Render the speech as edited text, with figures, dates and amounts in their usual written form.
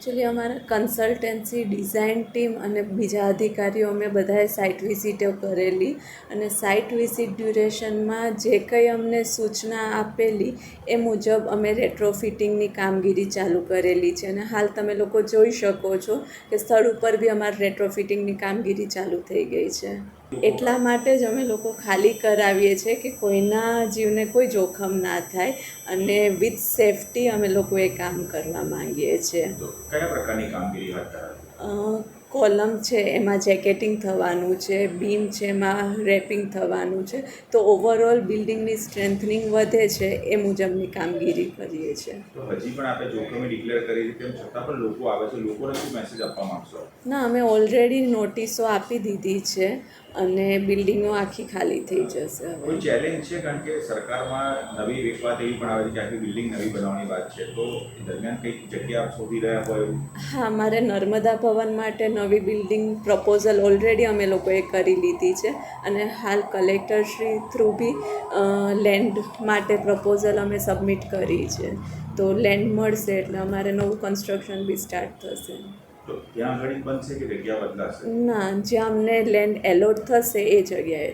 Actually અમારા consultancy design team અને બીજા અધિકારીઓ અમે બધાએ સાઇટ વિઝિટો કરેલી અને સાઇટ વિઝિટ ડ્યુરેશનમાં જે કંઈ અમને સૂચના આપેલી એ મુજબ અમે રેટ્રોફિટિંગની કામગીરી ચાલુ કરેલી છે અને હાલ તમે લોકો જોઈ શકો છો કે સ્થળ ઉપર બી અમારી રેટ્રોફિટિંગની કામગીરી ચાલુ થઈ ગઈ છે. એટલા માટે જ અમે લોકો ખાલી કરાવીએ છીએ કે કોઈના જીવને કોઈ જોખમ ના થાય અને વિથ સેફટી અમે લોકો એ કામ કરવા માંગીએ છીએ. કયા પ્રકારની કામગીરી હાથ ધરાવી? કોલમ છે એમાં જેકેટિંગ થવાનું છે, બીમ છે એમાં રેપિંગ થવાનું છે, તો ઓવરઓલ બિલ્ડિંગની સ્ટ્રેન્થનિંગ વધે છે એ મુજબની કામગીરી કરીએ છીએ. તો હજી પણ આપણે જોખમી ડિક્લેર કરી તેમ છતાં પણ લોકો આવે છે, લોકોને શું મેસેજ આપવા માંગશો? ના, અમે ઓલરેડી નોટિસો આપી દીધી છે અને બિલ્ડિંગો આખી ખાલી થઈ જશે હવે. કોઈ ચેલેન્જ છે? કારણ કે સરકારમાં નવી એક વાત એવી પણ આવે છે કે આખી બિલ્ડિંગ નવી બનાવવાની વાત છે, તો દરમિયાન કંઈક જગ્યા શોધી રહ્યા હોય એવું? હા, મારે નર્મદા ભવન માટે નવી બિલ્ડિંગ પ્રપોઝલ ઓલરેડી અમે લોકોએ કરી લીધી છે અને હાલ કલેક્ટરશ્રી થ્રુ બી લેન્ડ માટે પ્રપોઝલ અમે સબમિટ કરી છે. તો લેન્ડ મળશે એટલે અમારે નવું કન્સ્ટ્રક્શન બી સ્ટાર્ટ થશે. તો ત્યાં આગળ બનશે કે જગ્યા બદલાશે? ના, જ્યાં અમને લેન્ડ એલોટ થશે એ જગ્યાએ